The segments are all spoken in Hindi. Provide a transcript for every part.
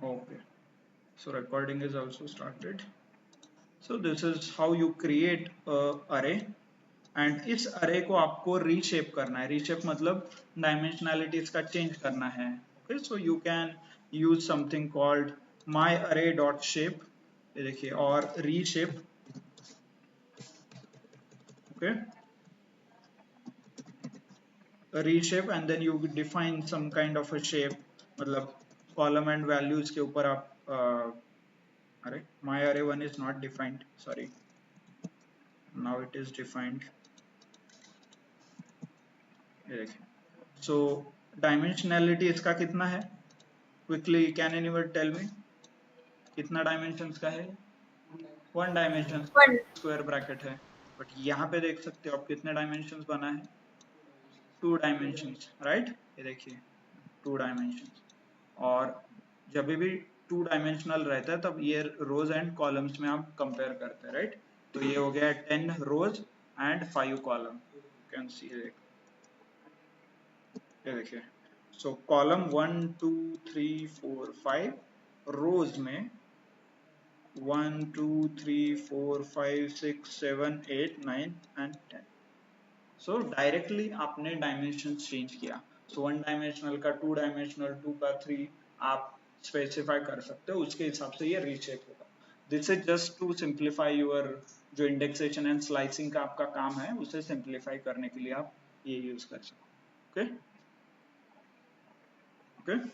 Okay, so recording is also started. So this is how you create a array, and इस array को आपको reshape करना है. Reshape मतलब dimensionality इसका change करना है. Okay, so you can use something called myArray.shape. ये देखिए, और reshape. Okay, a reshape and then you define some kind of a shape. मतलब column and values के ऊपर आप अरे my array one is not defined, sorry, now it is defined. ये देखिए, so dimensionality इसका कितना है, quickly can anyone tell me कितना dimensions का है? One dimension One. Square bracket है, बट यहाँ पे देख सकते हो आप कितने डायमेंशंस बना है, टू डायमेंशंस, राइट? ये देखिए, टू डायमेंशंस. और जब भी टू डायमेंशनल रहता है तब ये रोज एंड कॉलम्स में आप कंपेयर करते हैं, राइट? तो ये हो गया 10 रोज एंड 5 कॉलम. कैन सी, ये देखिए, सो कॉलम 1 2 3 4 5, रोज में 1 2 3 4 5 6 7 8 9 एंड 10. सो डायरेक्टली आपने डायमेंशन चेंज किया. सो वन डायमेंशनल का, टू डायमेंशनल, टू का थ्री, आप स्पेसिफाई कर सकते हो, उसके हिसाब से ये रीशेप होगा. This is just to simplify your जो इंडेक्सेशन एंड स्लाइसिंग का आपका काम है उसे सिंप्लीफाई करने के लिए आप ये यूज कर सकते हो. ओके ओके,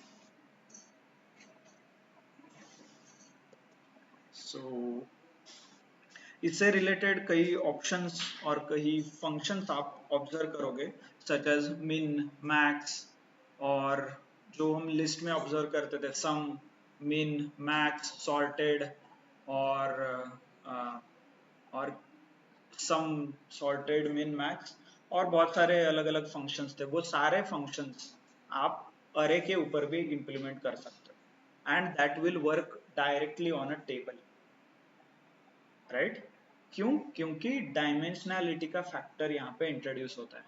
सो इससे रिलेटेड कई ऑप्शंस और कई फंक्शंस आप ऑब्जर्व करोगे, सच एज मिन, मैक्स, और जो हम लिस्ट में ऑब्जर्व करते थे, सम, मिन, मैक्स, सॉर्टेड, और और सम, सॉर्टेड, मिन, मैक्स, और बहुत सारे अलग अलग फंक्शंस थे. वो सारे फंक्शंस आप अरे के ऊपर भी इंप्लीमेंट कर सकते हो, and that will work directly on a table, right? क्यों? क्योंकि डायमेंशनैलिटी का फैक्टर यहाँ पे इंट्रोड्यूस होता है.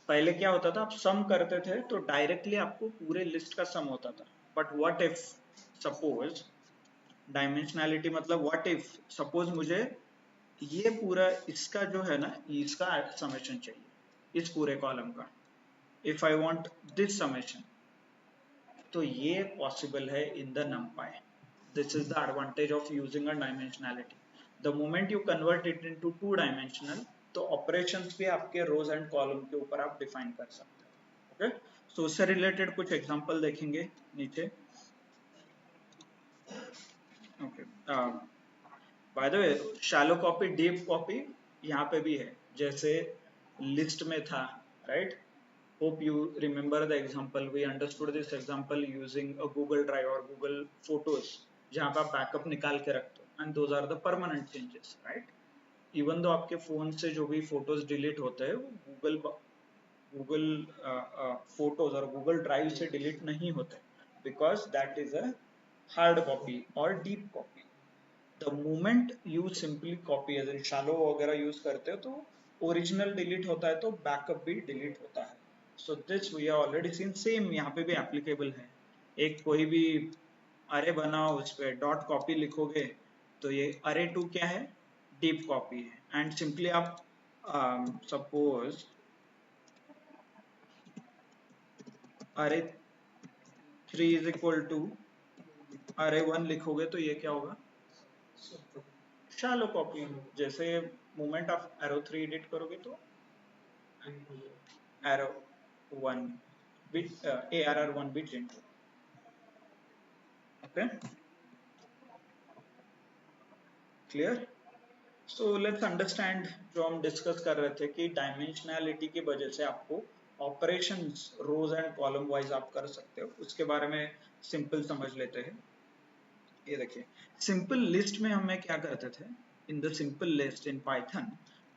पहले क्या होता था, आप सम करते थे तो डायरेक्टली आपको पूरे लिस्ट का सम होता था. But what if, suppose, dimensionality मतलब व्हाट इफ सपोज मुझे ये पूरा इसका जो है ना, इसका समेशन चाहिए, इस पूरे कॉलम का. If I want this summation, तो ये पॉसिबल है in the numpy. This is the advantage of using a dimensionality. The moment you convert it into two dimensional, तो operations भी आपके rows and column के ऊपर आप define कर सकते हो. Okay? So उससे related कुछ example देखेंगे नीचे. Okay. By the way, shallow copy, deep copy यहाँ पे भी है, जैसे list में था, right? Hope you remember the example. We understood this example using a Google Drive or Google Photos, जहाँ पे आप बैकअप निकाल के रखते हो, and those are the permanent changes, right? Even though आपके फोन से जो भी फोटोज डिलीट होते हैं वो गूगल फोटोज और गूगल ड्राइव से डिलीट नहीं होते, because that is a hard copy और deep copy. The moment you simply copy as in shallow वगैरह यूज करते हो तो ओरिजिनल डिलीट होता है तो बैकअप भी डिलीट होता है. So this we are already seen, same यहाँ पे भी एप्लीकेबल है. एक कोई भी अरे बनाओ, उस पर डॉट कॉपी लिखोगे तो ये अरे टू क्या है, डीप कॉपी है. एंड सिंपली आप सपोज अरे थ्री इज इक्वल टू अरे वन लिखोगे तो ये क्या होगा, शैलो कॉपी. जैसे मोमेंट आप एरो थ्री एडिट करोगे तो arrow one bit ARR one bit change. Okay, clear? So let's understand, जो हम डिस्कस कर रहे थे कि डायमेंशनैलिटी की वजह से आपको operations rows and column wise आप कर सकते हो, उसके बारे में सिंपल समझ लेते हैं. ये देखिए, सिंपल लिस्ट में हमें क्या करते थे, in the simple list in Python,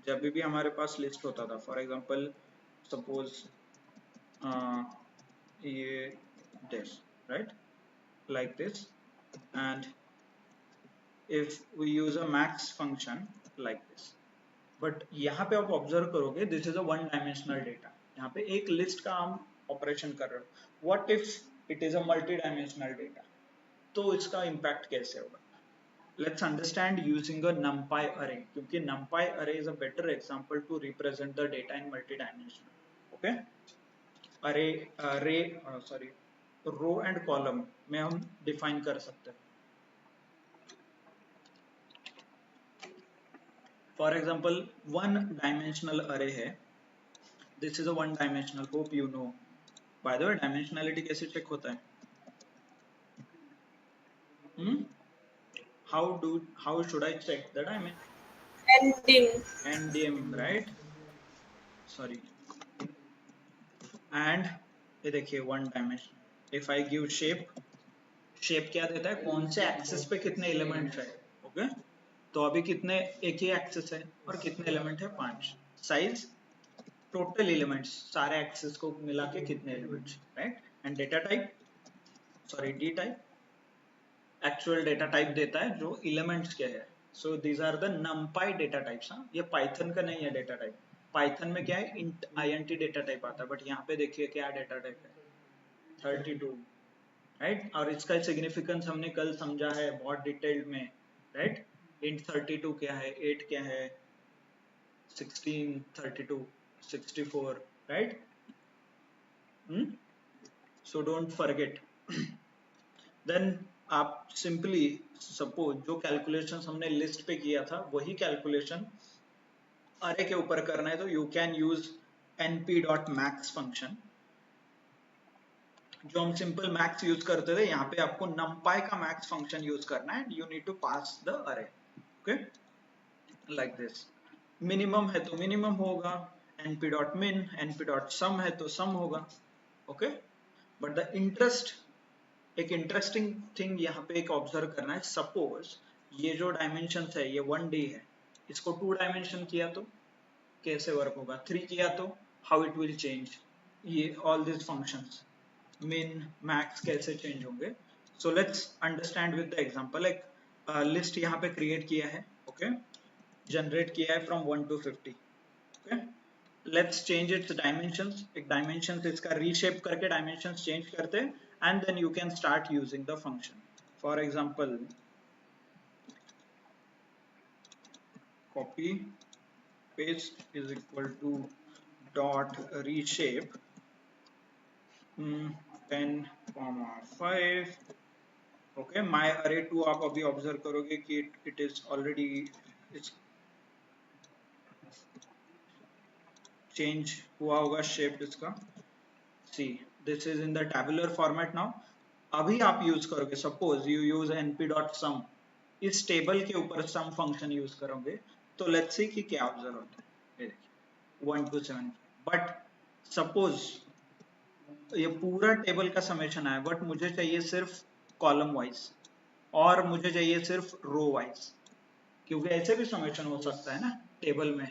जब भी हमारे पास लिस्ट होता था, फॉर एग्जांपल सपोज ये this, right, like this, and if we use a max function like this. But यहाँ पे आप ऑब्जर्व करोगे this is a one dimensional data, यहाँ पे एक लिस्ट का हम ऑपरेशन कर रहे हो. What if it is a multi dimensional data, तो इसका इम्पैक्ट कैसे होगा? Let's understand using a NumPy array, क्योंकि NumPy array is a better example to represent the data in multidimensional. Okay, sorry, row and column में हम डिफाइन कर सकते हैं. फॉर एग्जाम्पल वन डायमेंशनल अरे है. This is a one dimensional, hope you no. Bye the way dimensionality कैसे चेक होता है? How should I check the dimension? NDM, right? Sorry. And ये देखिए one dimension. If I give shape, shape क्या देता है? कौन से एक्सिस पे कितने एलिमेंट्स है. ओके, तो अभी कितने, एक ही एक्सिस है और कितने एलिमेंट है? 5. साइज, टोटल एलिमेंट्स सारे एक्सिस को मिला के कितने elements, right? And data type, sorry D type, actual data type देता है जो एलिमेंट्स के है. So these are the numpy data types. हाँ, ये पाइथन का नहीं है डेटा टाइप. पाइथन में क्या है? int डेटा टाइप आता है, बट यहाँ पे देखिए क्या डेटा टाइप है? 32, राइट? और इसका सिग्निफिकेंस हमने कल समझा है बहुत डिटेल्ड में, राइट? int 32 क्या है, 8 क्या है, 16, 32, 64, right? So don't forget. Then आप सिंपली सपोज जो कैलकुलेशन हमने लिस्ट पे किया था वही कैलकुलेशन अरे के ऊपर करना है, तो you can use np.max function. जो हम सिंपल मैक्स यूज करते थे, यहाँ पे आपको numpy का मैक्स फंक्शन यूज करना है. You need to pass the array. Okay, like this. Minimum है तो मिनिमम होगा, np.min, np.sum है तो सम होगा. ओके, बट द एक इंटरेस्टिंग थिंग यहाँ पे एक ऑब्जर्व करना है. सपोज ये जो डायमेंशन है ये 1D है, इसको 2 डायमेंशन किया तो कैसे वर्क होगा? 3 किया तो हाउ इट विल चेंज? ये all this functions min max कैसे चेंज होंगे? So let's understand with the example. एक लिस्ट यहाँ पे क्रिएट किया है. ओके, जनरेट किया है from 1 to 50. Okay, let's change its dimensions. एक डायमेंशन इसका रीशेप करके डायमेंशंस चेंज करते हैं, and then you can start using the function. For example copy paste is equal to dot reshape 10,5. Okay, माई अरे 2 आप अभी ऑब्जर्व करोगे कि इट इज ऑलरेडी चेंज हुआ होगा शेप इसका. See, this is in the tabular format now. अभी आप यूज करोगे, सपोज यू यूज np.sum, इस टेबल के ऊपर सम फंक्शन यूज करोगे, तो लेट्स सी कि क्या ऑब्जर्व होता है. ये देखिए 1 to 7. बट सपोज ये पूरा टेबल का समेशन है, बट मुझे चाहिए सिर्फ कॉलम वाइज और मुझे चाहिए सिर्फ रो वाइज, क्योंकि ऐसे भी समेशन हो सकता है ना टेबल में.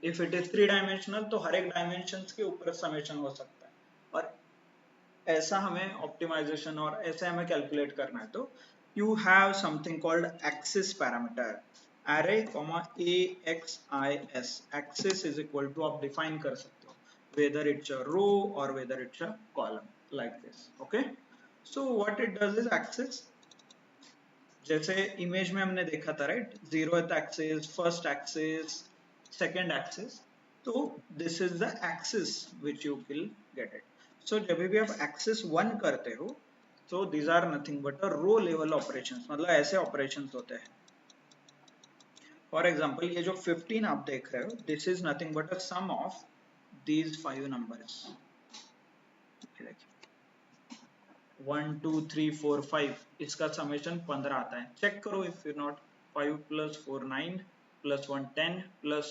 इफ इट इज 3 डायमेंशनल तो हर एक डायमेंशन के ऊपर समेशन हो सकता है, और ऐसा हमें ऑप्टिमाइजेशन और ऐसे हमें कैलकुलेट करना है. तो you have something called axis parameter. array axis, axis is equal to आप डिफाइन कर सकते हो whether it's a row or whether it's a column, like this. Okay, so what it does is axis, जैसे इमेज में हमने देखा था, right? 0th axis, first axis, second axis. तो this is the axis which you will get it. So जब भी आप एक्सिस 1 करते हो तो these are nothing but a row level operations, मतलब ऐसे ऑपरेशंस होते हैं. फॉर एग्जांपल ये जो 15 आप देख रहे हो, this is nothing but a sum of these 5 numbers. 1 2 3 4 5, इसका समेशन 15 आता है. चेक करो if you not. 5 plus 4 9 plus 1 10 plus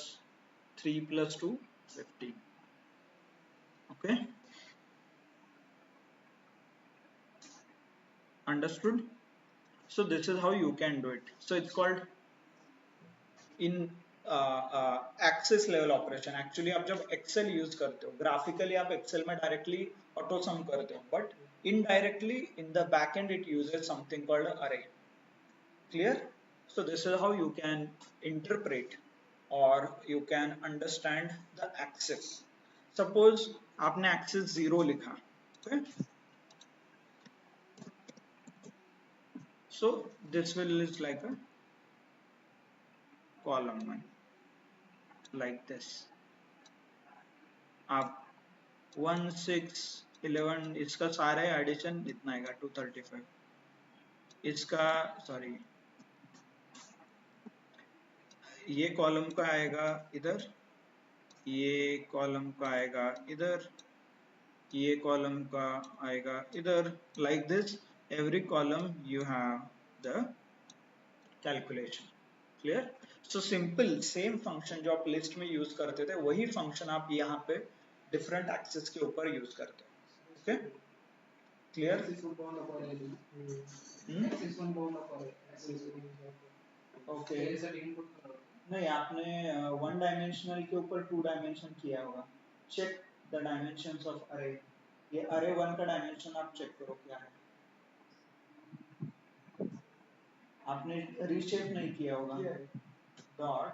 3 plus 2 15. Okay, understood? So this is how you can do it. So it's called in axis level operation. Actually आप जब एक्सेल यूज करते हो, ग्राफिकली आप एक्सेल में डायरेक्टली ऑटो सम करते हो, but indirectly in the backend it uses something called array. Clear? So this is how you can interpret or you can understand the axis. Suppose आपने axis 0 लिखा, okay? So this will is like a column 1 like this. आप 1 6 11 इसका सारा एडिशन इतना आएगा 235. इसका सॉरी ये कॉलम का आएगा इधर, ये कॉलम का आएगा इधर, ये कॉलम का आएगा इधर. Like this every column you have the calculation. Clear? So simple same function जो आप लिस्ट में यूज करते थे वही फंक्शन आप यहाँ पे डिफरेंट एक्सेस के ऊपर यूज करते हो. Okay clear? ओके नहीं आपने वन डायमेंशनल के ऊपर टू डायमेंशन किया होगा. चेक द डायमेंशंस ऑफ अरे. ये अरे वन का डायमेंशन आप चेक करो क्या है. आपने रीशेप नहीं किया होगा. डॉट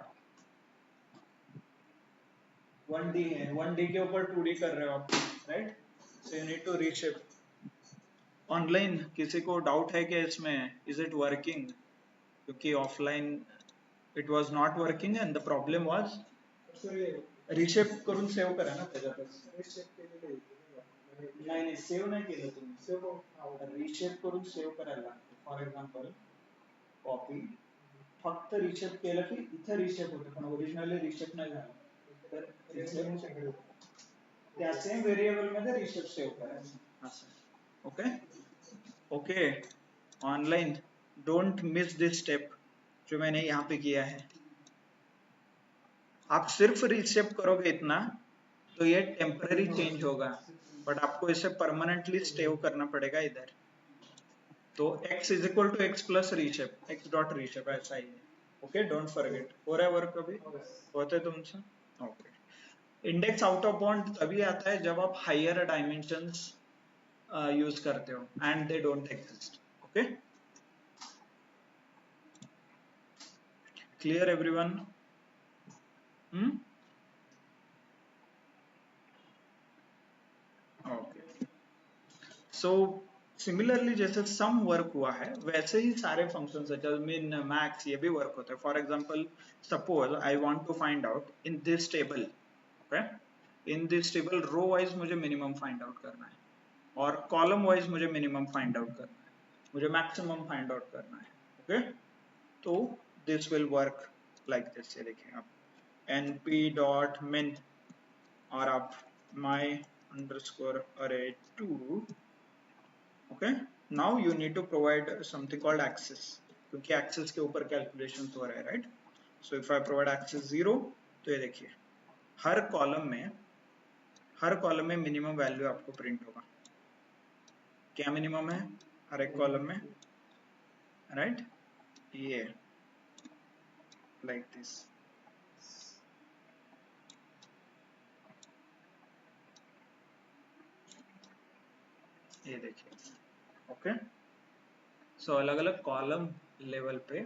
1D है, 1D के ऊपर 2D कर रहे हो आप, right? So you need to reshape. Online किसी को डाउट है कि इसमें इज इट वर्किंग? क्योंकि offline it was not working and the problem was reshape करून सेव्ह करा ना त्याच्यातच. नाही नाही सेव्ह नाही केलं तुम्ही. रिशेप करून सेव्ह करायला लागतं. फॉर एक्झाम्पल कॉपी फक्त रिशेप केलं की इथे रिशेप होतं पण ओरिजिनली रिशेप नाही झालं. तर रिशेप त्या सेम व्हेरिएबल मध्ये रिशेप सेव्ह करायचं असं. Okay okay online don't miss this step जो मैंने यहाँ पे किया है. आप सिर्फ रिशेप करोगे इतना तो ये टेम्पररी चेंज होगा, बट आपको इसे परमानेंटली सेव करना पड़ेगा इधर. तो x इज equal to x plus reshape, x dot reshape ऐसा ही है. Okay don't forget. हो रहा है वर्क अभी? होते तुमसे? Okay. Index out of bound तभी आता है जब आप हायर डायमेंशंस यूज करते हो and they don't exist. Okay clear everyone? Okay so similarly जैसे सम वर्क हुआ है वैसे ही सारे फंक्शन जैसे मिन मैक्स ये भी वर्क होता है. For example suppose I want to find out in this table, okay in this table row wise मुझे मिनिमम फाइंड आउट करना है और कॉलम वाइज मुझे मिनिमम फाइंड आउट करना है, मुझे मैक्सिमम फाइंड आउट करना है. ओके तो this will work like this. ये देखिए आप np डॉट min और आप my underscore array 2. okay now you need to provide something called axis क्योंकि axis के ऊपर calculations हो रहा है, right? so if I provide axis 0 तो ये देखिए हर कॉलम में मिनिमम वैल्यू आपको प्रिंट होगा. क्या मिनिमम है हर एक कॉलम में, राइट? ये लाइक दिस. ये देखिए. ओके सो अलग अलग कॉलम लेवल पे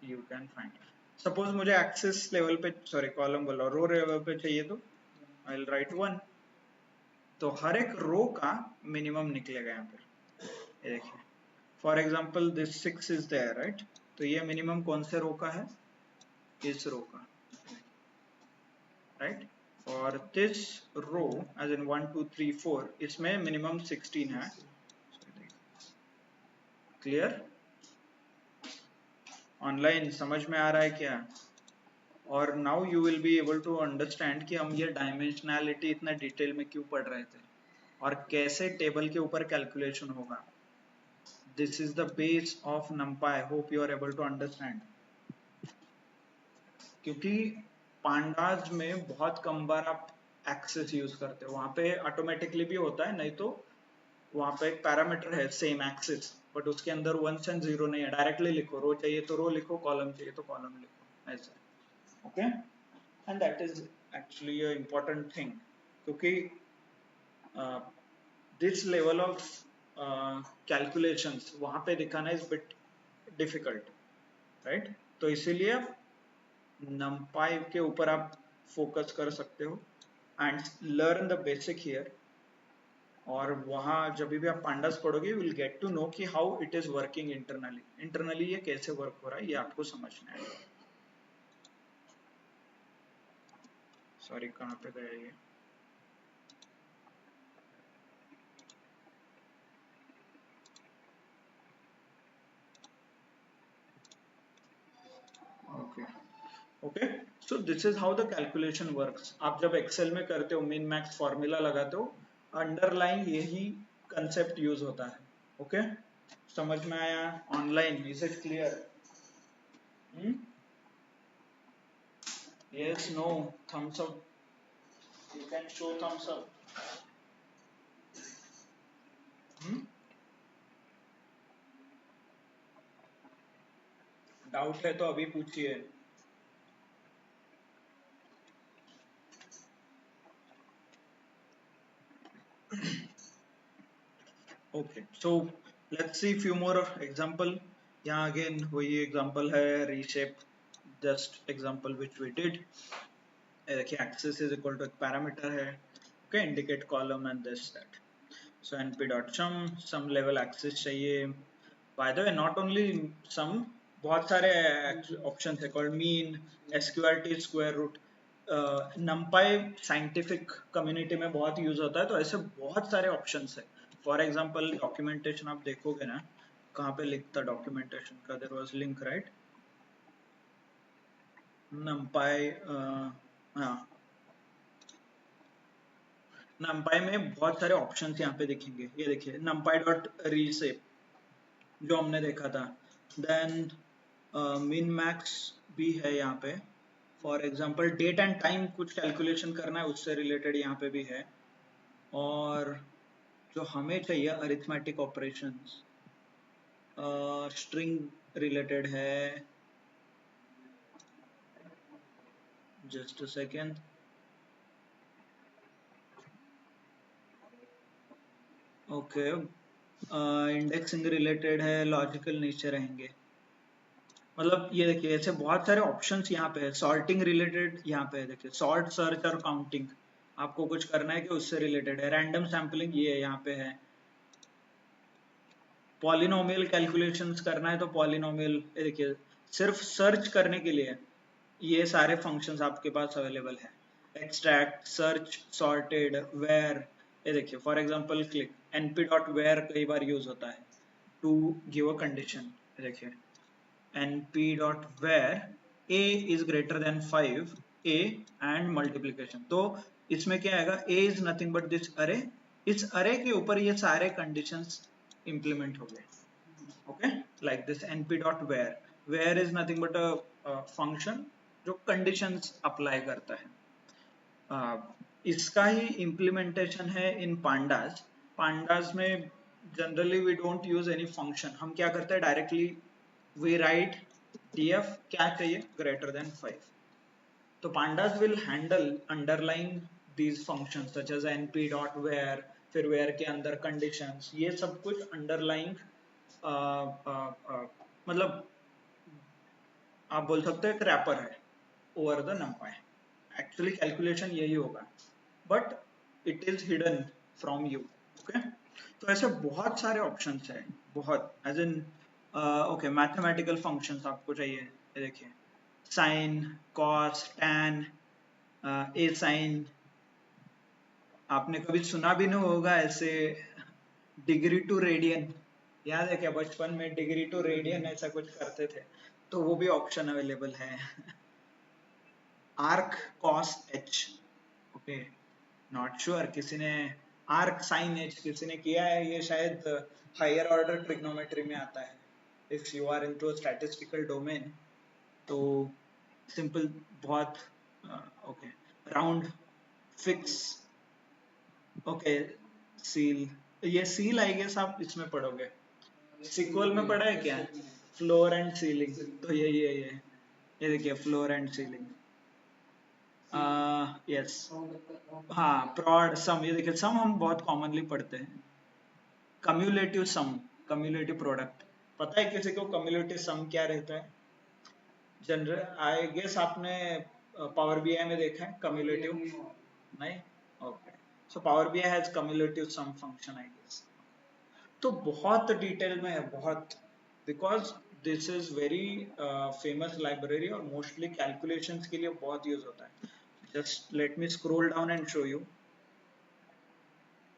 यू कैन फाइंड. सपोज मुझे एक्सेस लेवल पे सॉरी कॉलम बोला रो लेवल पे चाहिए तो आई विल राइट 1. तो हर एक रो का मिनिमम निकलेगा यहाँ पे. ये देखिए for example this 6 is there, right? तो ये मिनिमम कौन से रो का है? इस रो का, राइट? और दिस रो एज इन 1 2 3 4 इसमें मिनिमम 16 है. क्लियर? ऑनलाइन समझ में आ रहा है क्या? और now you will be able to understand कि हम ये डायमेंशनैलिटी इतना डिटेल में क्यों पढ़ रहे थे और कैसे टेबल के ऊपर कैलकुलेशन होगा. This is the base of numpy. Hope you are able to understand. क्योंकि पांडाज में बहुत कम बार आप एक्सेस यूज करते हो, वहां पे ऑटोमेटिकली भी होता है, नहीं तो वहां पे एक पैरामीटर है सेम एक्सेस बट उसके अंदर 1 एंड 0 नहीं है. डायरेक्टली लिखो, रो चाहिए तो रो लिखो, कॉलम चाहिए तो कॉलम लिखो, ऐसा. Okay and that is actually a important thing क्योंकि दिस लेवल ऑफ कैलकुलेशंस वहां पे दिखाना इज बिट डिफिकल्ट, राइट? तो इसीलिए numpy के ऊपर आप फोकस कर सकते हो and learn the basic here. और वहाँ जब भी आप पांडास पढ़ोगे विल गेट टू नो कि how it is working internally ये कैसे वर्क हो रहा है ये आपको समझना है। सॉरी कहाँ पे गया ये। Okay okay, so this is how the calculation works. आप जब एक्सेल में करते हो मिन मैक्स फॉर्मूला लगाते हो, अंडरलाइन यही कंसेप्ट यूज होता है। ओके, समझ में आया? Online is it clear? Yes no, thumbs up, you can show thumbs up. Doubt है तो अभी पूछिए। Okay, so let's see few more example. यहाँ अगेन वही एग्जांपल है, reshape just example which we did. देखिए एक्सेस इज इक्वल टू एक पैरामीटर है, okay, indicate column and this that. So np.sum level axis चाहिए। By the way not only sum, बहुत सारे ऑप्शन है called mean, SQRT, square root. NumPy scientific community में बहुत यूज होता है, तो ऐसे बहुत सारे ऑप्शंस है। फॉर एग्जांपल डॉक्यूमेंटेशन आप देखोगे ना, कहाँ पे लिखता डॉक्यूमेंटेशन का, there was link right, NumPy, हाँ, नंपाई में बहुत सारे ऑप्शंस यहाँ पे दिखेंगे। ये देखिए नंपाई डॉट रीसेप जो हमने देखा था, देन मिन मैक्स भी है यहाँ पे। For example date and time कुछ कैलकुलेशन करना है उससे रिलेटेड यहाँ पे भी है। और जो हमें चाहिए अरिथमेटिक ऑपरेशंस, स्ट्रिंग रिलेटेड है। Just a second, okay, indexing related है, लॉजिकल नेचर रहेंगे। मतलब ये देखिए ऐसे बहुत सारे ऑप्शंस यहाँ पे है। सॉर्टिंग रिलेटेड यहाँ पे है, देखिए सॉर्ट, सर्च और काउंटिंग आपको कुछ करना है कि उससे रिलेटेड है। रैंडम सैम्पलिंग ये यहाँ पे है। पॉलिनोमियल कैलकुलेशंस करना है तो पॉलिनोमियल, ये देखिए सिर्फ सर्च करने के लिए ये सारे फंक्शंस आपके पास अवेलेबल है। Extract, search, sorted, where. ये देखिए for example click, np dot where कई बार यूज होता है टू गिव अ कंडीशन। देखिए np dot where a is greater than 5, a and multiplication। तो इसमें क्या आएगा, a is nothing but this array, इस array के ऊपर ये सारे conditions implement हो गए। Okay, like this np dot where is nothing but a function जो conditions apply करता है। इसका ही implementation है in pandas। pandas में generally we don't use any function, हम क्या करते हैं डायरेक्टली वी राइट df क्या चाहिए, ग्रेटर देन 5। तो pandas will handle underlying these functions such as np dot where, फिर where के अंदर conditions, ये सब कुछ underlying मतलब आप बोल सकते हो एक रैपर है over the numpy। Actually calculation यही होगा but it is hidden from you. Okay, तो ऐसे बहुत सारे ऑप्शंस है, बहुत as in okay, mathematical functions आपको चाहिए, ये देखिए sine, cos, tan, a sine. आपने कभी सुना भी नहीं होगा ऐसे, डिग्री टू रेडियन, याद है क्या बचपन में डिग्री टू रेडियन ऐसा कुछ करते थे, तो वो भी ऑप्शन अवेलेबल है। Arc cos H, okay, not sure किसी ने आर्क साइन एच किसी ने किया है, ये शायद हायर ऑर्डर ट्रिग्नोमेट्री में आता है। If you are into statistical domain तो सिंपल बहुत, okay, round, fix, okay, ceil. ये सील आई गेस आप इसमें पढ़ोगे, सिक्वल में पढ़ा है क्या, फ्लोर एंड सीलिंग, तो ये देखिए फ्लोर एंड सीलिंग। यस, हाँ, प्रॉड, सम, ये देखिए सम हम बहुत कॉमनली पढ़ते हैं। कम्युलेटिव सम, कम्युलेटिव प्रोडक्ट, पता है किसी को कम्युलेटिव सम क्या रहता है? जनरल आई गेस आपने पावर बीआई में देखा है कम्युलेटिव, नहीं? Okay, So Power BI has cumulative sum function, I guess. तो बहुत डिटेल में है, बहुत, because this is very famous library और मोस्टली कैलकुलेशंस के लिए बहुत यूज होता है. Just let me scroll down and show you.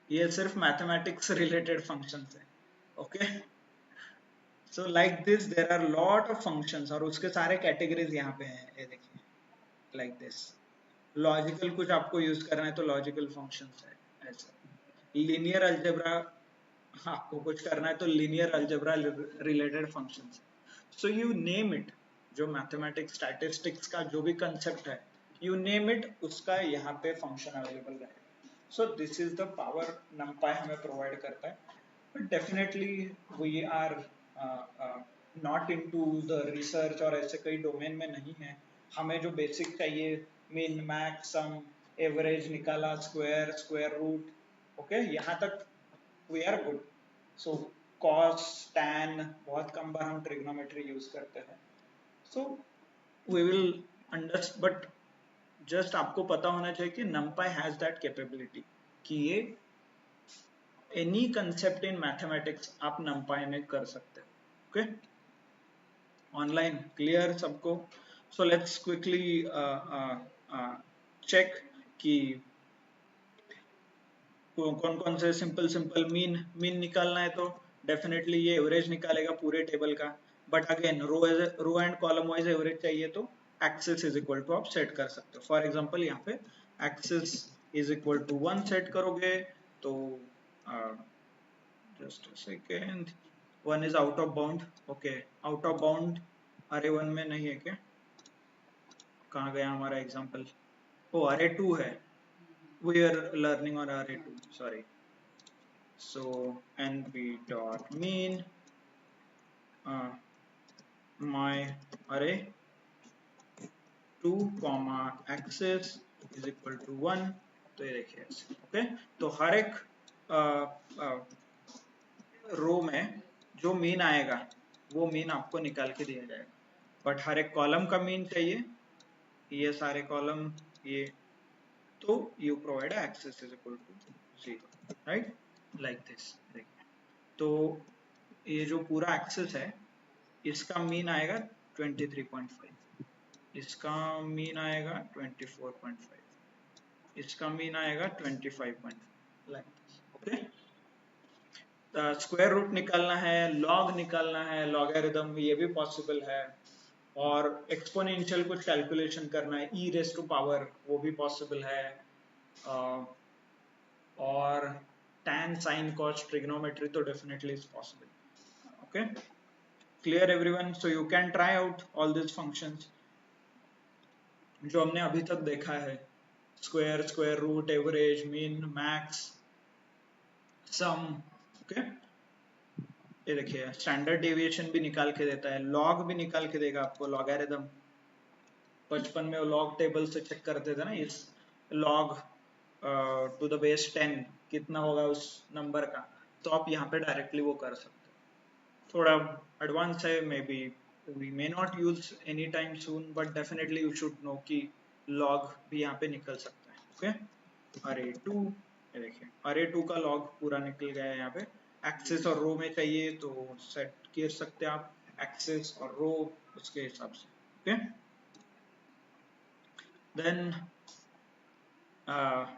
ये सिर्फ मैथमेटिक्स रिलेटेड फंक्शंस है. Okay, so like this there are lot of functions और उसके सारे कैटेगरीज यहाँ पे हैं. ये देखिए लाइक दिस. लॉजिकल कुछ आपको यूज करना है तो लॉजिकल फंक्शंस है ऐसा. लीनियर अलजेब्रा आपको कुछ करना है तो linear algebra related functions. So you name it, जो मैथमेटिक्स स्टैटिस्टिक्स का जो भी कंसेप्ट है, यू नेम इट, उसका यहाँ पे फंक्शन अवेलेबल रहेगा. So this is the power numpy हमें प्रोवाइड करता है. But definitely we are not into the research और ऐसे कई डोमेन में नहीं है. हमें जो बेसिक चाहिए, मिन मैक्स सम एवरेज निकाला, स्क्वायर, स्क्वायर रूट, ओके, यहाँ तक we are good. So cos tan बहुत कम बार हम ट्रिग्नोमेट्री यूज करते हैं. So we will understand, but just आपको पता होना चाहिए कि numpy हैज दैट कैपेबिलिटी कि ये एनी कंसेप्ट इन मैथमेटिक्स आप numpy में कर सकते हो. ओके, ऑनलाइन क्लियर सबको? सो लेट्स क्विकली चेक कि कौन कौन से सिंपल सिंपल मीन निकालना है. तो डेफिनेटली ये एवरेज निकालेगा पूरे टेबल का. But again row and column wise average चाहिए तो एक्सिस इज इक्वल टू आप सेट कर सकते हो. फॉर एग्जांपल यहाँ पे axis is equal to 1 set करोगे तो just a second, 1 is out of bound. Okay, out of bound अरे 1 में नहीं है क्या? कहाँ गया हमारा एग्जाम्पल? ओ अरे 2 है. We are learning on array2, sorry. So np dot mean my array 2 comma axis is equal to 1. तो ये देखिए ऐसे. ओके, तो हर एक रो में जो मीन आएगा वो मीन आपको निकाल के दिया जाएगा. बट हर एक कॉलम का मीन चाहिए, ये सारे कॉलम ये, तो you provide axis is equal to 0, right, like this. तो ये जो पूरा एक्सेस है इसका मीन आएगा 23.5, इसका मीन आएगा 24.5, इसका मीन आएगा 25.5, like this. Okay, square root निकालना है, लॉग निकालना है, लॉगरिथम, ये भी पॉसिबल है. और एक्सपोनेंशियल कुछ कैलकुलेशन करना है, e रेज टू पावर, वो भी पॉसिबल है. और tan sin cos trigonometry तो definitely is possible. Okay, clear everyone? So you can try out all these functions जो हमने अभी तक देखा है, square, square root, average, mean, max, sum. Okay, ये देखिए स्टैंडर्ड डेविएशन भी निकाल के देता है, लॉग भी निकाल के देगा आपको, लॉगरिथम. बचपन में वो लॉग टेबल से चेक करते थे ना, इस लॉग टू द बेस 10 कितना होगा उस नंबर का, तो आप यहाँ पे डायरेक्टली वो कर सकते हो. थोड़ा एडवांस है, maybe we may not use any time soon, but definitely you should know कि लॉग भी यहाँ पे निकल सकता है. ओके, अरे 2, ये देखिए अरे 2 का लॉग पूरा निकल गया है. यहाँ पे एक्सेस और रो में चाहिए तो सेट कर सकते हैं आप एक्सेस और रो उसके हिसाब से. Okay, then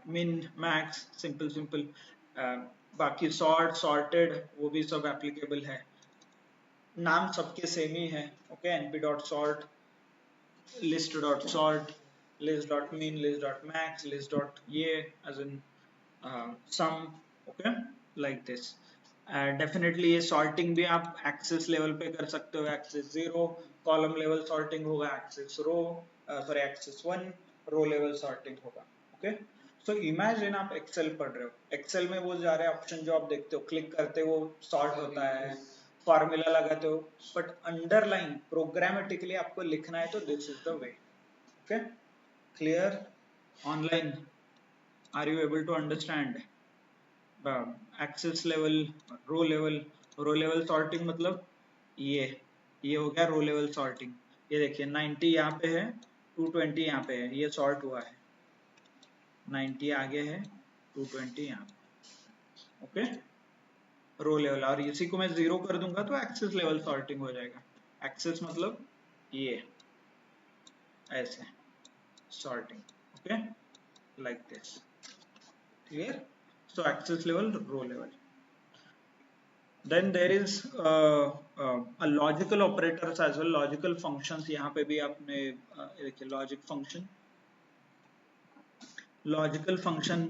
min max simple simple. बाकी सॉर्ट, सॉर्टेड, वो भी सब एप्लीकेबल है. नाम सबके सेम ही है. Okay, np dot sort, list dot sort, list dot mean, list dot max, list dot ये as in sum. Okay, like this. Definitely ये सॉर्टिंग भी आप एक्सेस लेवल पे कर सकते हो, एक्सेस 0, कॉलम लेवल सॉर्टिंग होगा, axis row sorry axis 1, row level sorting होगा. ओके, सो इमेजिन आप एक्सेल पढ़ रहे हो, एक्सेल में वो जा रहे ऑप्शन जो आप देखते हो, क्लिक करते हो वो सॉर्ट होता है, फॉर्मूला लगाते हो, बट अंडरलाइन प्रोग्रामेटिकली आपको लिखना है तो this is the way. Okay, clear? Online are you able to understand? Axis level, row level sorting मतलब ये हो गया रो लेवल सॉर्टिंग. ये देखिए 90 यहाँ पे है, 220 यहाँ पे है, ये सॉर्ट हुआ है. 90 आगे है, 220 यहाँ पे, ओके, रो लेवल। और इसी को मैं 0 कर दूंगा तो एक्सेस लेवल सॉर्टिंग हो जाएगा। एक्सेस मतलब ये ऐसे sorting, okay, like this, clear. So axis level, row level. Then there is a logical operators as well, logical functions। यहाँ पे भी आपने देखिए logic function, logical function,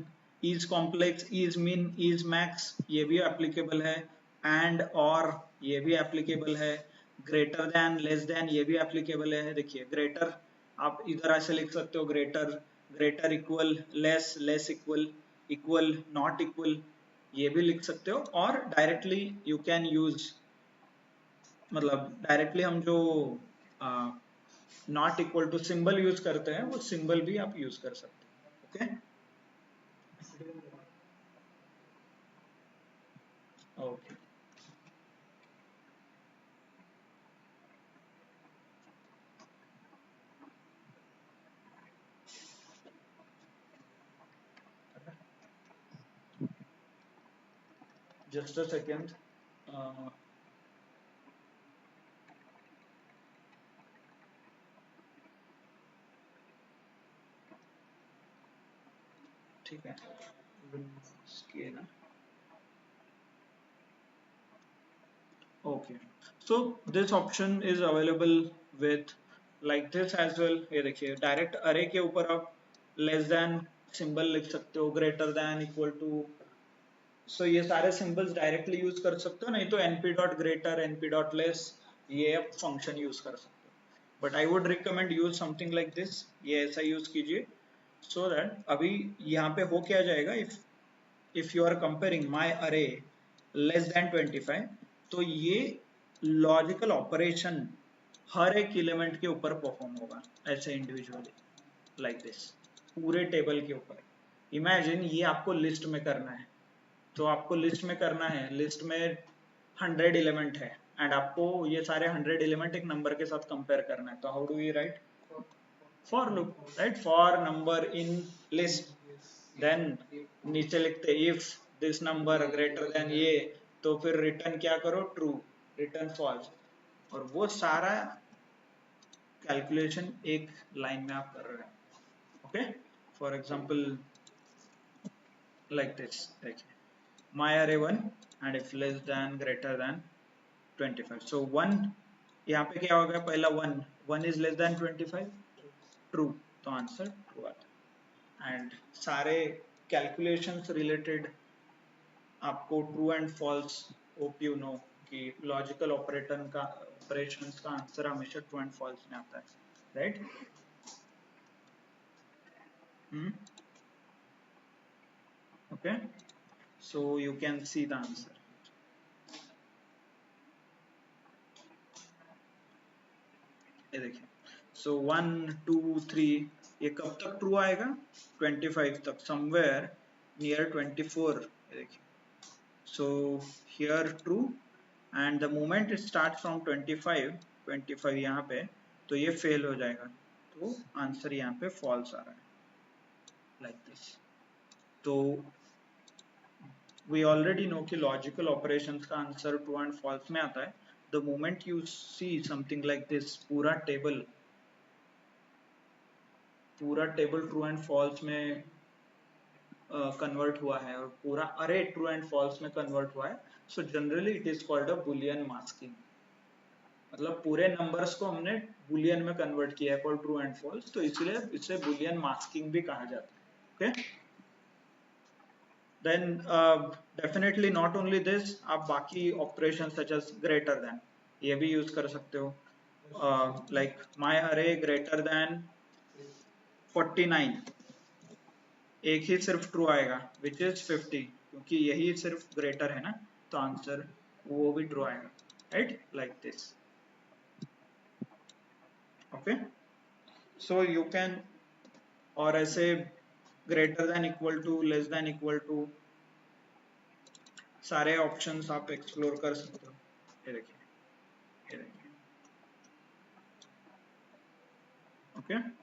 is complex, is मिन, इज मैक्स, ये भी एप्लीकेबल है, एंड और ये भी एप्लीकेबल है, ग्रेटर देन, लेस देन, ये भी एप्लीकेबल है। देखिए ग्रेटर आप इधर ऐसे लिख सकते हो, greater, greater equal, less, less equal, equal, not equal, ये भी लिख सकते हो। और डायरेक्टली यू कैन यूज, मतलब डायरेक्टली हम जो not equal to symbol use करते हैं वो सिंबल भी आप यूज कर सकते हो, okay. Okay, just a second. ठीक है, इसके ना, okay. So this option is available with like this as well. ये देखिए डायरेक्ट अरे के ऊपर आप लेस देन सिंबल लिख सकते हो, ग्रेटर देन, इक्वल टू, सो ये सारे सिंबल्स डायरेक्टली यूज कर सकते हो, नहीं तो np dot greater, np dot less, ये आप फंक्शन यूज कर सकते हो। But I would recommend use something like this, ये ऐसा यूज कीजिए, सो दैट अभी यहाँ पे हो क्या जाएगा, इफ यू आर कंपेयरिंग माई अरे लेस देन 25, तो ये लॉजिकल ऑपरेशन हर एक एलिमेंट के ऊपर परफॉर्म होगा ऐसे इंडिविजुअली, लाइक दिस, पूरे टेबल के ऊपर। इमेजिन ये आपको लिस्ट में करना है, तो आपको लिस्ट में करना है, लिस्ट में 100 एलिमेंट है, एंड आपको ये सारे 100 एलिमेंट एक नंबर के साथ कंपेयर करना है, तो how do you write, for loop, right, for number in list, then नीचे लिखते if this number greater than ये, तो फिर रिटर्न क्या करो, ट्रू, रिटर्न फॉल्स, और वो सारा कैलकुलेशन एक लाइन में आप कर रहे हैं, okay. For example like this, देखिए my array 1 and if less than greater than 25, so 1, यहाँ पे क्या होगा, पहला 1, 1 is less than 25, true, तो आंसर ट्रू आता है। एंड सारे कैलकुलेशंस रिलेटेड आपको true and false, hope you know कि लॉजिकल ऑपरेशंस का आंसर हमेशा ट्रू एंड फॉल्स में आता है, right. Okay, so you can see the answer, ये देखिए, सो 1 2 3, ये कब तक ट्रू आएगा, 25 तक, समवेयर नियर 24, ये देखिए, so here true, and the moment it start from 25 यहाँ पे, तो ये फेल हो जाएगा, तो आंसर यहाँ पे फॉल्स आ रहा है, लाइक दिस। तो वी ऑलरेडी नो कि लॉजिकल ऑपरेशंस का आंसर ट्रू एंड फॉल्स में आता है। The moment you see something like this, पूरा टेबल ट्रू एंड फॉल्स में कन्वर्ट हुआ है, और पूरा अरे ट्रू एंड फॉल्स में कन्वर्ट हुआ है, so generally it is called a Boolean masking, मतलब पूरे नंबर्स को हमने बुलियन में कन्वर्ट किया है फॉर ट्रू एंड फॉल्स, तो इसलिए इसे बुलियन मास्किंग भी कहा जाता है, okay. Then definitely not only this, आप बाकी operation such as greater than, ये भी यूज कर सकते हो, लाइक माई अरे ग्रेटर देन 49, एक ही सिर्फ ट्रू आएगा विच इज 50, क्योंकि यही सिर्फ ग्रेटर है ना, तो आंसर वो भी ट्रू आएगा, right, like this, okay. So you can, और ऐसे greater than, equal to, less than, equal to, सारे ऑप्शंस आप एक्सप्लोर कर सकते हो, ये देखिए, ये देखिए, ओके।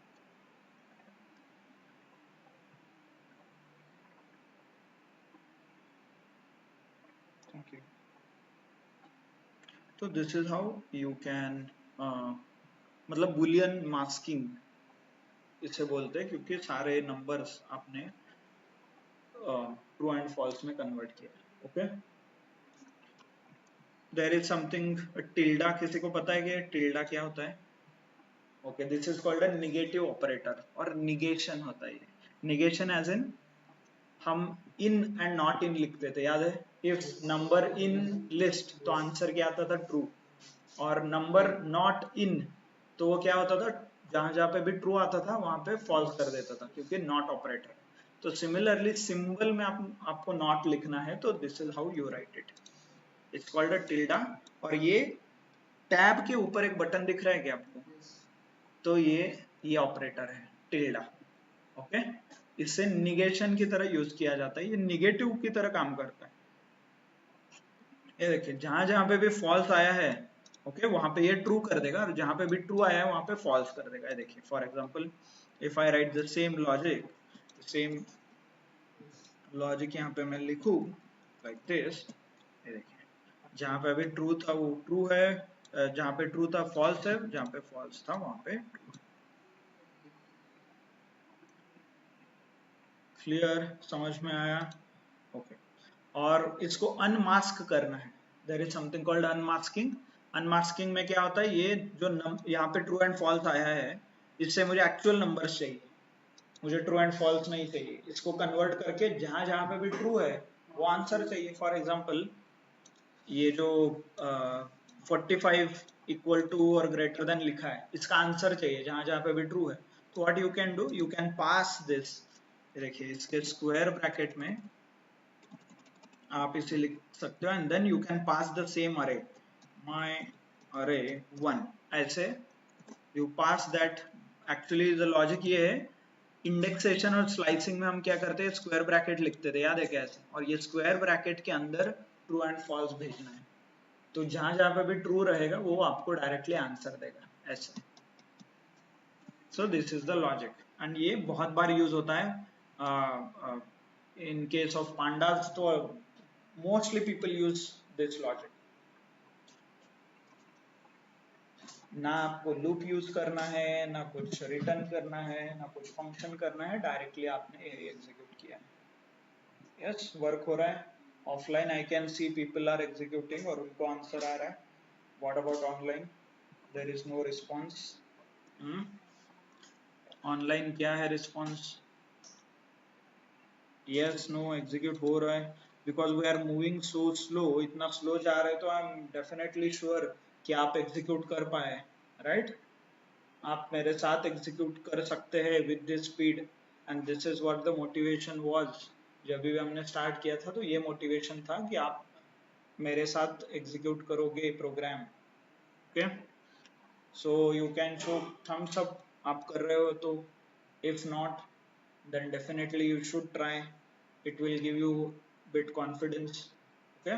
तो this is how you can, मतलब बुलियन मास्किंग इसे बोलते हैं, क्योंकि सारे नंबर्स आपने ट्रू एंड फॉल्स में कन्वर्ट किया। Okay, there is something tilde, किसी को पता है कि टिल्डा क्या होता है? Okay, this is called a negative operator, और निगेशन होता है। निगेशन एज इन हम इन एंड नॉट इन लिखते थे, याद है? इफ नंबर इन लिस्ट तो आंसर क्या आता था? ट्रू। और नंबर नॉट इन तो वो क्या होता था? जहां जहां पे भी ट्रू आता था वहां पे फॉल्स कर देता था, क्योंकि नॉट ऑपरेटर। तो सिमिलरली सिंबल में आपको नॉट लिखना है, तो this is how you right it, it's called a tilde. और ये टैब के ऊपर एक बटन दिख रहा है क्या आपको? तो ये ऑपरेटर है टिल्डा। ओके, इससे निगेशन की तरह यूज किया जाता है, ये निगेटिव की तरह काम करता है। ये देखिए, जहां जहां पे भी फॉल्स आया है, ओके, वहां पे ये ट्रू कर देगा, और जहां पे भी ट्रू आया है वहां पे फॉल्स कर देगा। ये देखिए, for example if I right the same logic यहाँ पे मैं लिखूं लाइक दिस, ये देखिए, जहां पे अभी ट्रू था वो ट्रू है, जहां पे ट्रू था फॉल्स है, जहां पे फॉल्स था वहां पे ट्रू। क्लियर? समझ में आया? ओके, और इसको अनमास्क करना है। There is something called unmasking. Unmasking में क्या होता है, ये जो यहाँ पे ट्रू एंड फॉल्स आया है, इससे मुझे एक्चुअल नंबर्स चाहिए, मुझे ट्रू एंड फॉल्स नहीं चाहिए। इसको कन्वर्ट करके जहां जहां पे भी ट्रू है वो आंसर चाहिए। फॉर एग्जाम्पल ये जो 45 इक्वल टू और ग्रेटर देन लिखा है, इसका आंसर चाहिए जहां जहां पे भी ट्रू है। तो what you can do, you can pass this, देखिए इसके स्क्वायर ब्रैकेट में आप इसे लिख सकते हो, and then you can pass the same array, my array 1, ऐसे you pass that. Actually the logic ये है, इंडेक्सेशन और स्लाइसिंग में हम क्या करते हैं, स्क्वायर ब्रैकेट लिखते थे, याद है कैसे? और ये स्क्वायर ब्रैकेट के अंदर ट्रू एंड फॉल्स भेजना है, तो जहां जहां पे भी ट्रू रहेगा वो आपको डायरेक्टली आंसर देगा, ऐसे। सो this is the logic, and ये बहुत बार यूज होता है इन केस ऑफ पांडास, तो mostly people use this logic. ना आपको लूप यूज करना है, ना कुछ रिटर्न करना है, ना कुछ फंक्शन करना है, डायरेक्टली आपने एग्जीक्यूट किया है। यस, वर्क हो रहा है। Offline I can see people are executing और उनको आंसर आ रहा है। What about online? There is no response. Online क्या है रिस्पॉन्स? यस, नो, एग्जीक्यूट हो रहा है, because we are moving so slow, इतना स्लो जा रहे हैं, तो आई एम डेफिनेटली श्योर कि आप एग्जीक्यूट कर पाए, राइट? आप मेरे साथ एग्जीक्यूट कर सकते हैं with this speed, and this is what the motivation was. जब भी हमने स्टार्ट किया था तो ये मोटिवेशन था कि आप मेरे साथ एग्जीक्यूट करोगे program. Okay, so you can show thumbs up, आप कर रहे हो तो। If not, then definitely you should try, it will give you bit confidence, okay,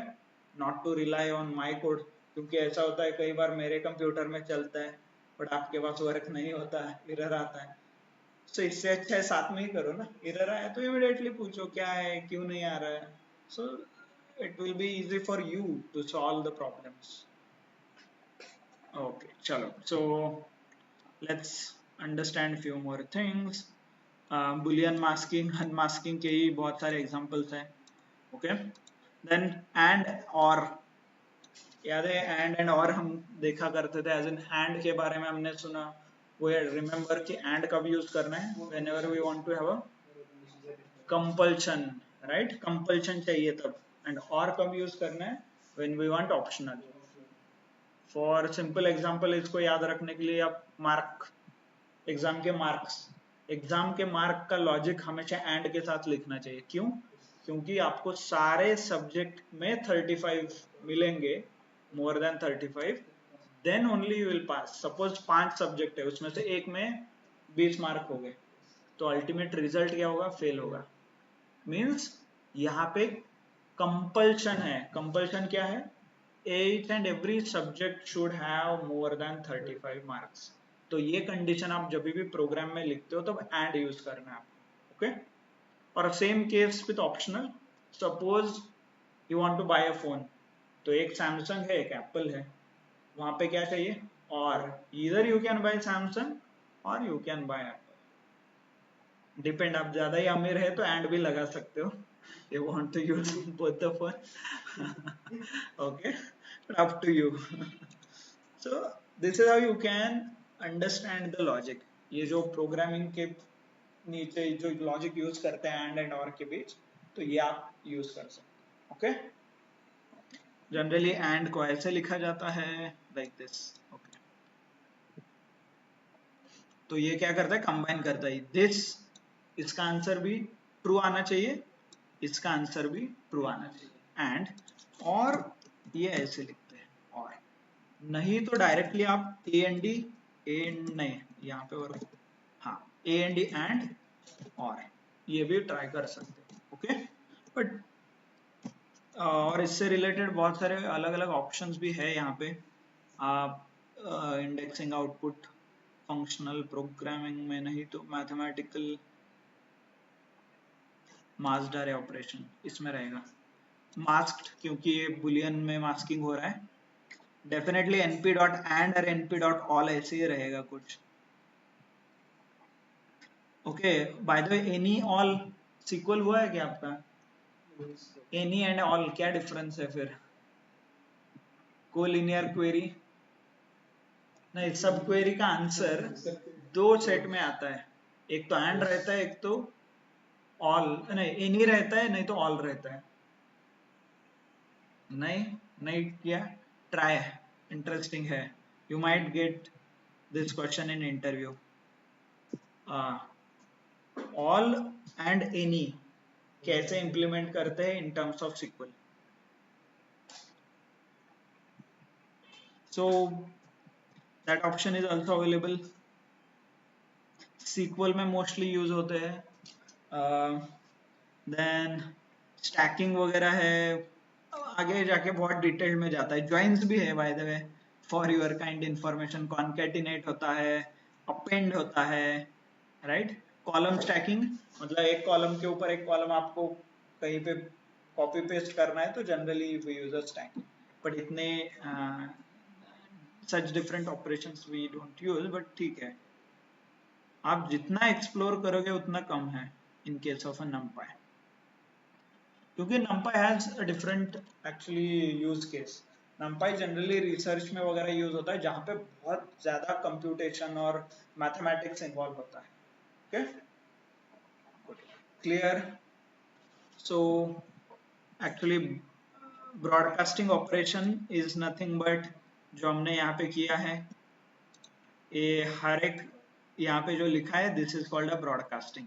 not to rely on my code, क्योंकि ऐसा होता है कई बार मेरे कंप्यूटर में चलता है बट आपके पास वर्क नहीं होता है, एरर आता है। सो इससे अच्छा है साथ में ही करो ना, एरर आया तो इमीडिएटली पूछो क्या है, क्यों नहीं आ रहा है, so it will be easy for you to solve the problems. Okay, चलो, so let's understand few more things. Boolean masking, unmasking के ही बहुत सारे एग्जांपल्स हैं। ओके, देन एंड और, याद है एंड और हम देखा करते थे, एज इन एंड के बारे में हमने सुना। वो रिमेम्बर कि एंड कब यूज करना है, whenever we want to have a compulsion, right? Compulsion चाहिए तब। एंड और कब यूज करना है, when we want optional. For simple example इसको याद रखने के लिए आप मार्क, एग्जाम के मार्क का लॉजिक हमेशा एंड के साथ लिखना चाहिए। क्यों? क्योंकि आपको सारे सब्जेक्ट में 35 मिलेंगे, more than 35, then only you will pass. Suppose 5 subject है, उसमें से एक में 20 मार्क हो गए, तो अल्टीमेट रिजल्ट क्या होगा? फेल होगा। मीन्स यहाँ पे कंपल्शन है। कंपल्शन क्या है? each and every subject should have more than 35 marks। तो ये कंडीशन आप जब भी प्रोग्राम में लिखते हो तब एंड यूज करना है आपको। ओके, और same case with optional. Suppose you want to buy a phone, तो एक सैमसंग है, एक एप्पल है, वहां पे क्या चाहिए, और इधर यू कैन बाय सैमसंग और you can buy Apple, depend, आप ज्यादा ही अमीर है तो एंड भी लगा सकते हो, you want to use both the phone. Okay, but up to you. So this is how you can understand the logic. ये जो प्रोग्रामिंग के नीचे जो लॉजिक यूज करते हैं एंड और के बीच, तो ये आप यूज कर सकते, ओके। जनरली एंड को ऐसे लिखा जाता है, लाइक दिस, ओके। तो ये क्या करता है, कंबाइन करता है दिस, इसका आंसर भी ट्रू आना चाहिए, इसका आंसर भी ट्रू आना चाहिए, एंड और ये ऐसे लिखते हैं, और नहीं तो डायरेक्टली आप ए एंड डी, ए नहीं यहाँ पे और हाँ ए एंड डी एंड और ये भी ट्राई कर सकते हैं, ओके। बट और इससे रिलेटेड बहुत सारे अलग अलग ऑप्शंस भी है यहाँ पे, आप इंडेक्सिंग आउटपुट, फंक्शनल प्रोग्रामिंग में नहीं तो मैथमेटिकल मास्क्ड अरे ऑपरेशन इसमें रहेगा, मास्क्ड क्योंकि ये बुलियन में मास्किंग हो रहा है, डेफिनेटली np डॉट एंड और np डॉट ऑल ऐसे ही रहेगा कुछ, okay. By the way any all SQL हुआ है क्या आपका, एनी एंड ऑल क्या डिफरेंस है फिर, कोलिनियर क्वेरी नहीं, सब क्वेरी का आंसर दो सेट में आता है, एक तो एंड रहता है, एक तो ऑल, नहीं एनी रहता है, नहीं तो ऑल रहता है, नहीं नहीं किया, ट्राई, इंटरेस्टिंग है, you might get this question in interview, all and any कैसे इंप्लीमेंट करते हैं in terms of SQL, so that option is also available, SQL में मोस्टली यूज होते हैं, देन स्टैकिंग वगैरह है, आगे जाके बहुत डिटेल में जाता है, ज्वाइंस भी है bye the way, for your kind information, concatenate होता है, अपेंड होता है, राइट। कॉलम स्टैकिंग मतलब एक कॉलम के ऊपर एक कॉलम आपको कहीं पे कॉपी पेस्ट करना है तो generally we use a stacking, but इतने such different operations we don't use, but ठीक है, आप जितना एक्सप्लोर करोगे उतना कम है in case of a numpy, क्योंकि numpy has a different actually use case, numpy generally research में वगैरह यूज होता है जहां पे बहुत ज्यादा कंप्यूटेशन और मैथमेटिक्स इन्वॉल्व होता है, okay, clear. So actually broadcasting operation is nothing but जो हमने यहाँ पे किया है, ये हर एक यहाँ पे जो लिखा है this is called a broadcasting,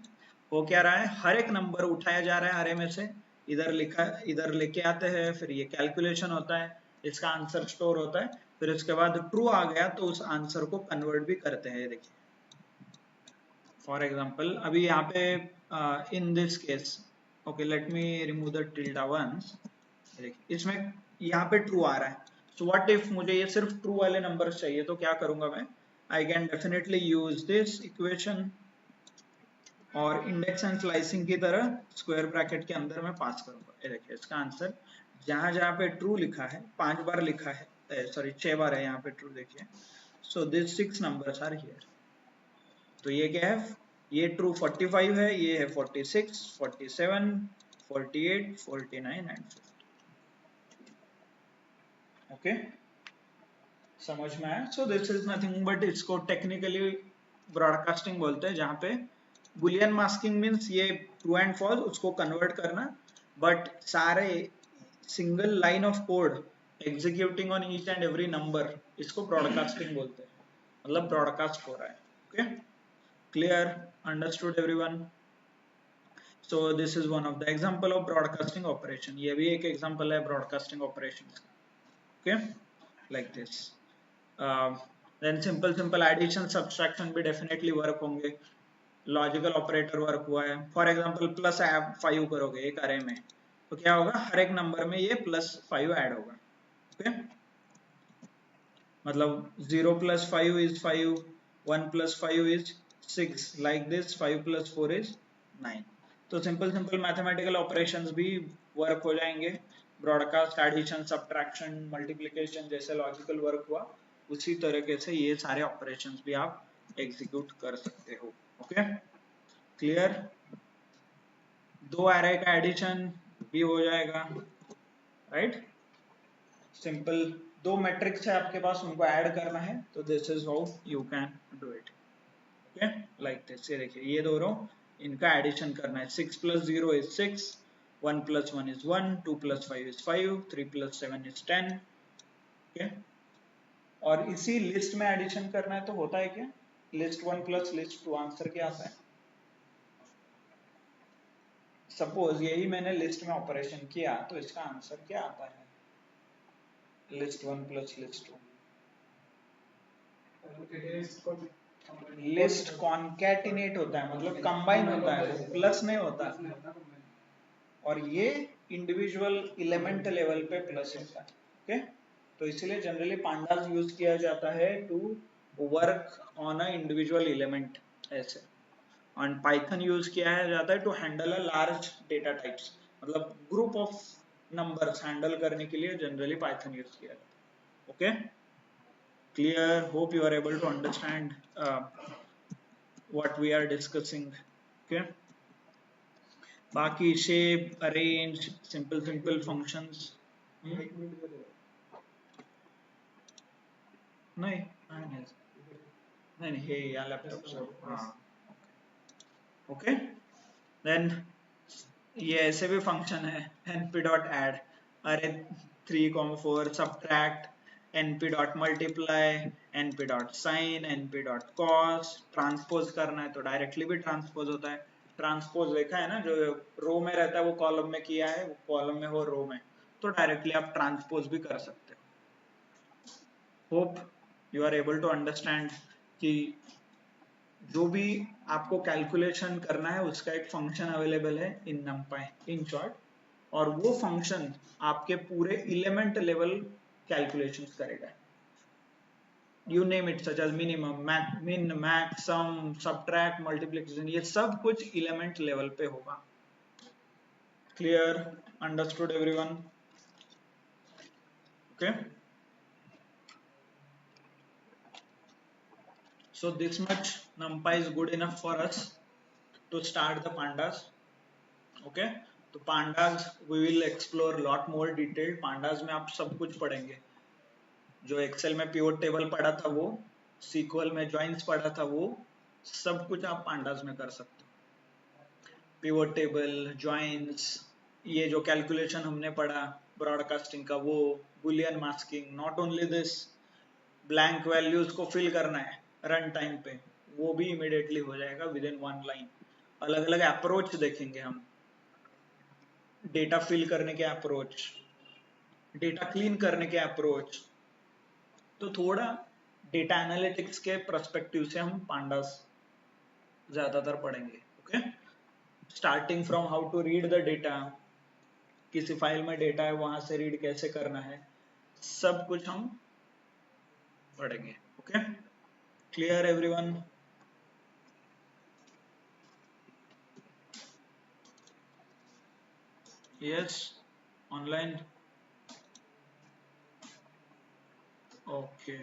वो क्या रहा है, हर एक नंबर उठाया जा रहा है अरे में से, इधर लिखा, इधर लेके आते हैं, फिर ये कैलकुलेशन होता है, इसका आंसर स्टोर होता है, फिर उसके बाद ट्रू आ गया तो उस आंसर को कन्वर्ट भी करते हैं, देखिए फॉर एग्जाम्पल अभी यहाँ पे in this case, okay let me remove the tilde once, देखिए इसमें यहाँ पे ट्रू आ रहा है, सो व्हाट इफ मुझे ये सिर्फ ट्रू वाले नंबर चाहिए, तो क्या करूंगा मैं, I can definitely use this equation और इंडेक्स एंड स्लाइसिंग की तरह स्क्वायर ब्रैकेट के अंदर मैं पास करूंगा, ये देखिए इसका आंसर जहां जहां पे ट्रू लिखा है 5 बार लिखा है, सॉरी 6 बार है यहाँ पे ट्रू, देखिए so this 6 numbers are here, तो ये क्या है, ये ट्रू 45 है, ये है 46, 47, 48, 49 एंड 50, ओके समझ में आया। सो दिस इज नथिंग बट इसको टेक्निकली ब्रॉडकास्टिंग बोलते हैं, जहां पे बुलियन मास्किंग मीन्स ये ट्रू एंड फॉल्स उसको कन्वर्ट करना, बट सारे single line of code executing on each and every number, इसको ब्रॉडकास्टिंग बोलते हैं, मतलब ब्रॉडकास्ट हो रहा है, okay clear, understood everyone. So this is one of the example of broadcasting operation, ये भी एक एग्जांपल है ब्रॉडकास्टिंग ऑपरेशन का, okay like this. Then simple addition subtraction भी डेफिनेटली वर्क होंगे, लॉजिकल ऑपरेटर वर्क हुआ है, फॉर एग्जांपल प्लस 5 करोगे एक अरे में तो क्या होगा, हर एक नंबर में ये +5 ऐड होगा, ओके मतलब 0 + 5 is 5, 1 + 5 is 6, like this 5 + 4 is 9, तो सिंपल मैथमेटिकल ऑपरेशंस भी वर्क हो जाएंगे, ब्रॉडकास्ट, एडिशन, सब्ट्रैक्शन, मल्टीप्लिकेशन जैसे लॉजिकल वर्क हुआ, उसी तरीके से ये सारे ऑपरेशंस भी आप एग्जीक्यूट कर सकते हो। Okay, clear? दो एरे का एडिशन भी हो जाएगा, राइट? सिंपल, दो मैट्रिक्स है आपके पास, उनको ऐड करना है, तो this is how you can do it. Okay, like this. ये देखिए, ये दोनों, इनका एडिशन करना है। 6 + 0 is 6, 1 + 1 is 1, 2 + 5 is 5, 3 + 7 is 10। Okay, और इसी लिस्ट में एडिशन करना है, तो होता है क्या, लिस्ट 1 + लिस्ट 2, आंसर क्या आता है? सपोज यही मैंने लिस्ट में ऑपरेशन किया, तो इसका आंसर क्या आता है? लिस्ट 1 + लिस्ट 2, लिस्ट कॉन्कैटिनेट होता है, मतलब कंबाइन होता है, वो प्लस नहीं होता, और ये इंडिविजुअल एलिमेंट लेवल पे प्लस होता है। ओके, तो इसलिए जनरली पांडास यूज किया जाता है to work on a individual element ऐसे, और पाइथन यूज किया जाता है to handle a large data types, मतलब ग्रुप ऑफ नंबर्स हैंडल करने के लिए जनरली पाइथन यूज किया जाता है। Okay, clear? Hope you are able to understand what we are discussing. Okay, बाकी shape, arrange, simple functions. नहीं नहीं, हे या लैपटॉप से, हाँ। ओके, देन ये ऐसे भी फंक्शन है, np.add, अरे 3, 4, subtract, np.multiply, np.sin, np.cos, transpose करना है तो डायरेक्टली भी ट्रांसपोज होता है। ट्रांसपोज देखा है ना, जो रो में रहता है वो कॉलम में किया है, वो कॉलम में हो रो में, तो डायरेक्टली आप ट्रांसपोज भी कर सकते हो। Hope you are able to understand कि जो भी आपको कैलकुलेशन करना है उसका एक फंक्शन अवेलेबल है इन NumPy इन शॉर्ट, और वो फंक्शन आपके पूरे एलिमेंट लेवल कैलकुलेशंस करेगा। You name it, such as minimum, min, max, sum, subtract, multiplication, ये सब कुछ एलिमेंट लेवल पे होगा। Clear? Understood everyone? Okay, so this much NumPy is good enough for us to start the pandas. Okay, तो pandas we will explore lot more detailed. pandas में आप सब कुछ पढ़ेंगे, जो एक्सेल में पिवट टेबल पढ़ा था वो, SQL में जॉइंस पढ़ा था वो, सब कुछ आप pandas में कर सकते हो। पिवट टेबल, जॉइंस, ये जो कैलकुलेशन हमने पढ़ा ब्रॉडकास्टिंग का, वो Boolean masking, not only this, blank values को फिल करना है रन टाइम पे, वो भी इमीडिएटली हो जाएगा विद इन 1 लाइन। अलग अलग अप्रोच देखेंगे हम, डेटा फिल करने के अप्रोच, डेटा क्लीन करने के अप्रोच, तो थोड़ा डेटा एनालिटिक्स के पर्सपेक्टिव से हम पांडास ज्यादातर पढ़ेंगे। Okay, starting from how to read the data, किसी फाइल में डेटा है वहां से रीड कैसे करना है, सब कुछ हम पढ़ेंगे। Okay, clear everyone? Yes, online? Okay.